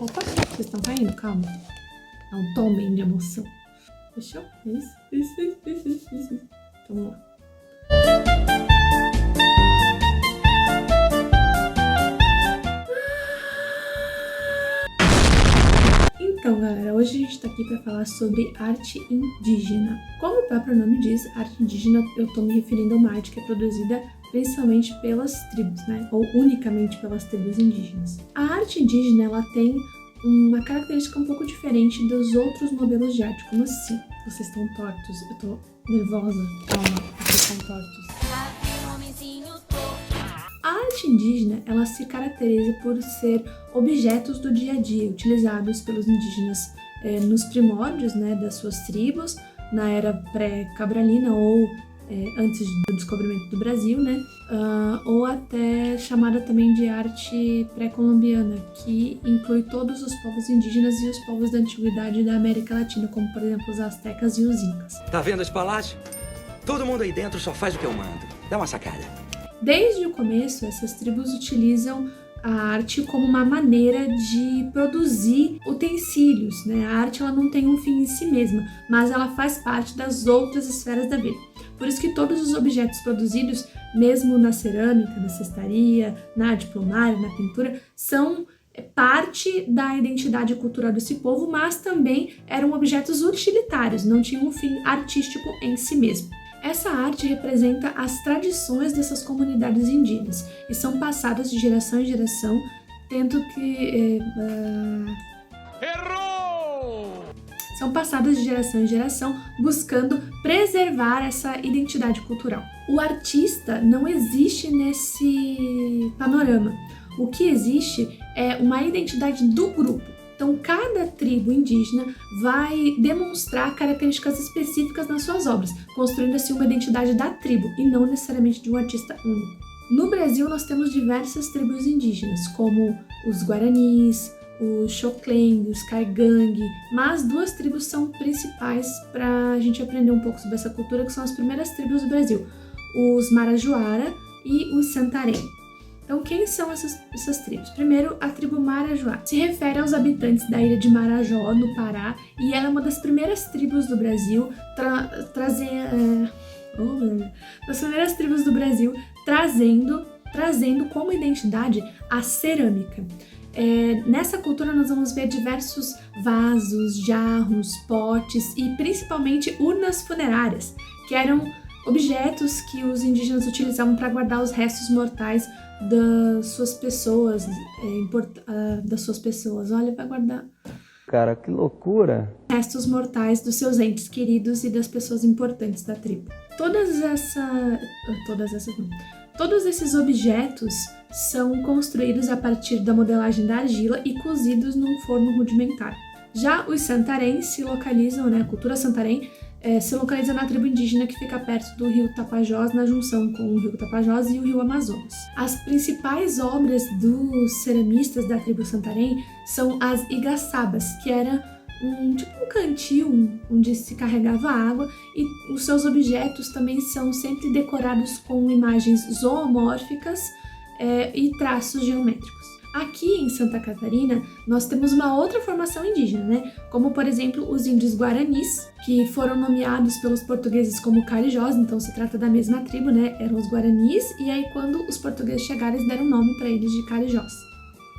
Opa, vocês estão caindo? Calma. Não tomem de emoção. Fechou? Isso. Então, vamos lá. Então, galera, hoje a gente tá aqui para falar sobre arte indígena. Como o próprio nome diz, arte indígena, eu tô me referindo a uma arte que é produzida principalmente pelas tribos, né? Ou unicamente pelas tribos indígenas. A arte indígena, ela tem uma característica um pouco diferente dos outros modelos de arte. Como assim? Vocês estão tortos? Eu tô nervosa. Calma, vocês estão tortos. A arte indígena, ela se caracteriza por ser objetos do dia a dia, utilizados pelos indígenas nos primórdios, né, das suas tribos, na era pré-cabralina ou antes do descobrimento do Brasil, né, ou até chamada também de arte pré-colombiana, que inclui todos os povos indígenas e os povos da antiguidade da América Latina, como por exemplo os astecas e os incas. Tá vendo esse palácio? Todo mundo aí dentro só faz o que eu mando. Dá uma sacada. Desde o começo, essas tribos utilizam a arte como uma maneira de produzir utensílios, né? A arte ela não tem um fim em si mesma, mas ela faz parte das outras esferas da vida. Por isso que todos os objetos produzidos, mesmo na cerâmica, na cestaria, na arte plumária, na pintura, são parte da identidade cultural desse povo, mas também eram objetos utilitários, não tinham um fim artístico em si mesmo. Essa arte representa as tradições dessas comunidades indígenas e são passadas de geração em geração, tendo que... Errou! São passadas de geração em geração, buscando preservar essa identidade cultural. O artista não existe nesse panorama. O que existe é uma identidade do grupo. Então, cada tribo indígena vai demonstrar características específicas nas suas obras, construindo assim uma identidade da tribo e não necessariamente de um artista único. No Brasil, nós temos diversas tribos indígenas, como os Guaranis, os Xocleng, os Caigangue, mas duas tribos são principais para a gente aprender um pouco sobre essa cultura, que são as primeiras tribos do Brasil, os Marajoara e os Santarém. Então, quem são essas tribos? Primeiro, a tribo Marajoara. Se refere aos habitantes da ilha de Marajó, no Pará, e ela é uma das primeiras tribos do Brasil trazendo como identidade a cerâmica. Nessa cultura nós vamos ver diversos vasos, jarros, potes e principalmente urnas funerárias, que eram objetos que os indígenas utilizavam para guardar os restos mortais das suas pessoas, Olha, vai guardar. Cara, que loucura! Restos mortais dos seus entes queridos e das pessoas importantes da tribo. Todos esses objetos são construídos a partir da modelagem da argila e cozidos num forno rudimentar. Já os Santarém se localizam, né, a cultura Santarém se localiza na tribo indígena que fica perto do rio Tapajós, na junção com o rio Tapajós e o rio Amazonas. As principais obras dos ceramistas da tribo Santarém são as igaçabas, que era um cantil onde se carregava água, e os seus objetos também são sempre decorados com imagens zoomórficas e traços geométricos. Aqui em Santa Catarina, nós temos uma outra formação indígena, né? Como, por exemplo, os índios Guaranis, que foram nomeados pelos portugueses como Carijós, então se trata da mesma tribo, né? Eram os Guaranis, e aí quando os portugueses chegaram, eles deram nome para eles de Carijós,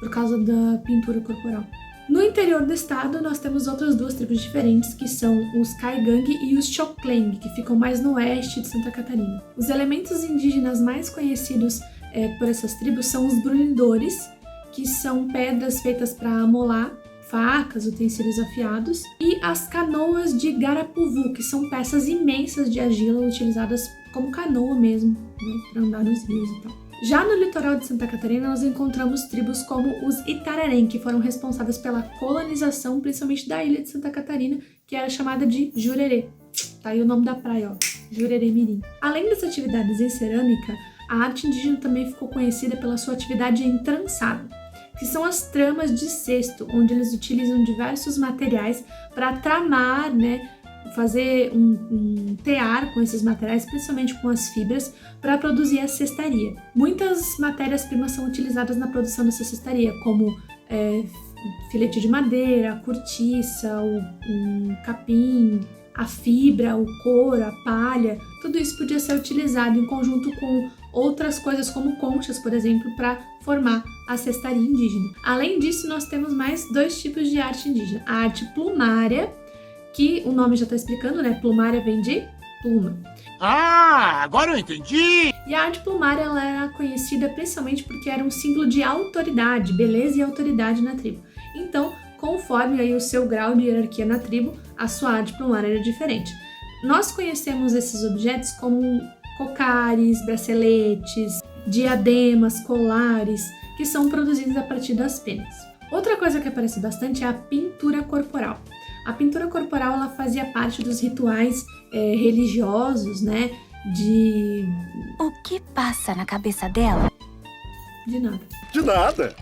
por causa da pintura corporal. No interior do estado, nós temos outras duas tribos diferentes, que são os Caigangue e os Xocleng, que ficam mais no oeste de Santa Catarina. Os elementos indígenas mais conhecidos por essas tribos são os brunidores, que são pedras feitas para amolar facas, utensílios afiados, e as canoas de Garapuvu, que são peças imensas de argila utilizadas como canoa mesmo, né, para andar nos rios e tal. Já no litoral de Santa Catarina, nós encontramos tribos como os Itararém, que foram responsáveis pela colonização, principalmente da ilha de Santa Catarina, que era chamada de Jurerê. Tá aí o nome da praia, ó, Jurerê Mirim. Além das atividades em cerâmica, a arte indígena também ficou conhecida pela sua atividade em trançado, que são as tramas de cesto, onde eles utilizam diversos materiais para tramar, né, fazer um tear com esses materiais, principalmente com as fibras, para produzir a cestaria. Muitas matérias-primas são utilizadas na produção dessa cestaria, como filete de madeira, a cortiça, o capim, a fibra, o couro, a palha, tudo isso podia ser utilizado em conjunto com outras coisas como conchas, por exemplo, para formar a cestaria indígena. Além disso, nós temos mais 2 tipos de arte indígena. A arte plumária, que o nome já está explicando, né? Plumária vem de pluma. Ah, agora eu entendi! E a arte plumária ela era conhecida principalmente porque era um símbolo de autoridade, beleza e autoridade na tribo. Então, conforme aí o seu grau de hierarquia na tribo, a sua arte plumária era diferente. Nós conhecemos esses objetos como cocares, braceletes, diademas, colares, que são produzidos a partir das penas. Outra coisa que aparece bastante é a pintura corporal. A pintura corporal ela fazia parte dos rituais religiosos, né? O que passa na cabeça dela? De nada. De nada!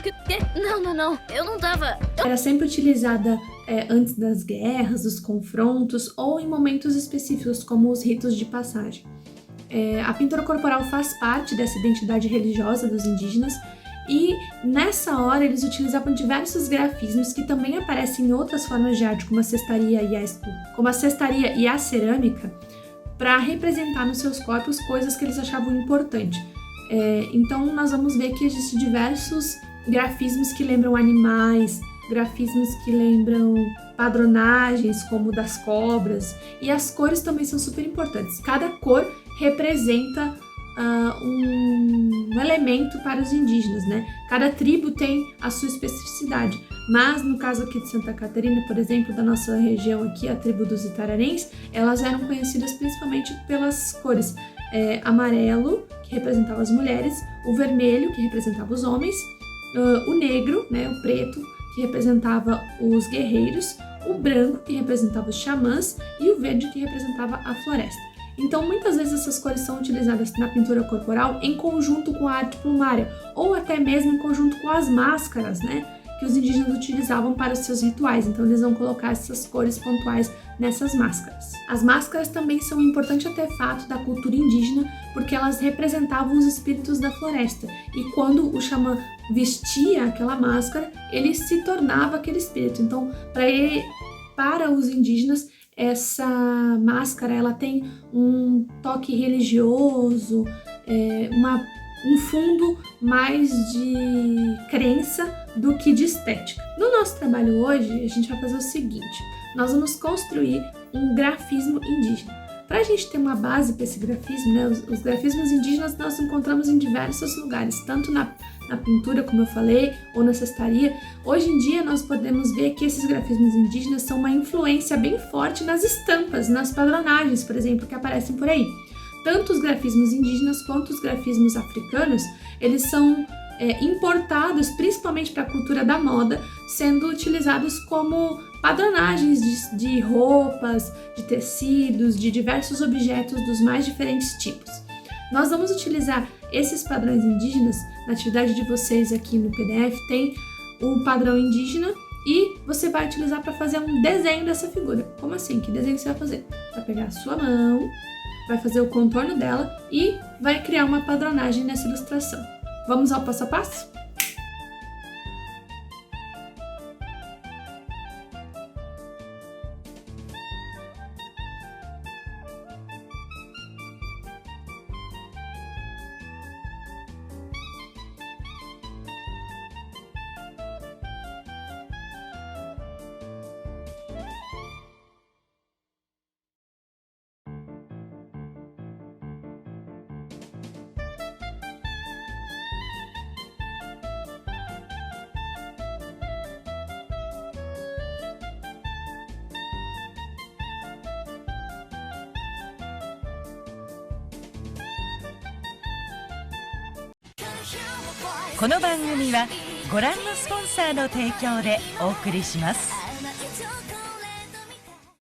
Não, eu não tava... Era sempre utilizada antes das guerras, dos confrontos ou em momentos específicos, como os ritos de passagem. A pintura corporal faz parte dessa identidade religiosa dos indígenas e nessa hora eles utilizavam diversos grafismos que também aparecem em outras formas de arte, como a cestaria e a cerâmica, para representar nos seus corpos coisas que eles achavam importantes. Então nós vamos ver que existem diversos grafismos que lembram animais, grafismos que lembram padronagens como das cobras, e as cores também são super importantes. Cada cor representa um elemento para os indígenas, né? Cada tribo tem a sua especificidade, mas no caso aqui de Santa Catarina, por exemplo, da nossa região aqui, a tribo dos Itararens, elas eram conhecidas principalmente pelas cores amarelo, que representava as mulheres, o vermelho, que representava os homens, o negro, né, o preto, que representava os guerreiros, o branco, que representava os xamãs, e o verde, que representava a floresta. Então, muitas vezes essas cores são utilizadas na pintura corporal em conjunto com a arte plumária, ou até mesmo em conjunto com as máscaras, né, que os indígenas utilizavam para os seus rituais. Então, eles vão colocar essas cores pontuais nessas máscaras. As máscaras também são um importante artefato da cultura indígena, porque elas representavam os espíritos da floresta. E quando o xamã vestia aquela máscara, ele se tornava aquele espírito. Então, para os indígenas, essa máscara ela tem um toque religioso, um fundo mais de crença do que de estética. No nosso trabalho hoje, a gente vai fazer o seguinte: nós vamos construir um grafismo indígena. Para a gente ter uma base para esse grafismo, né, os grafismos indígenas nós encontramos em diversos lugares, tanto na pintura, como eu falei, ou na cestaria. Hoje em dia nós podemos ver que esses grafismos indígenas são uma influência bem forte nas estampas, nas padronagens, por exemplo, que aparecem por aí. Tanto os grafismos indígenas quanto os grafismos africanos, eles são importados principalmente para a cultura da moda, sendo utilizados como padronagens de roupas, de tecidos, de diversos objetos dos mais diferentes tipos. Nós vamos utilizar esses padrões indígenas. Na atividade de vocês aqui no PDF tem o padrão indígena e você vai utilizar para fazer um desenho dessa figura. Como assim? Que desenho você vai fazer? Vai pegar a sua mão, vai fazer o contorno dela e vai criar uma padronagem nessa ilustração. Vamos ao passo a passo?この番組はご覧のスポンサーの提供でお送りします。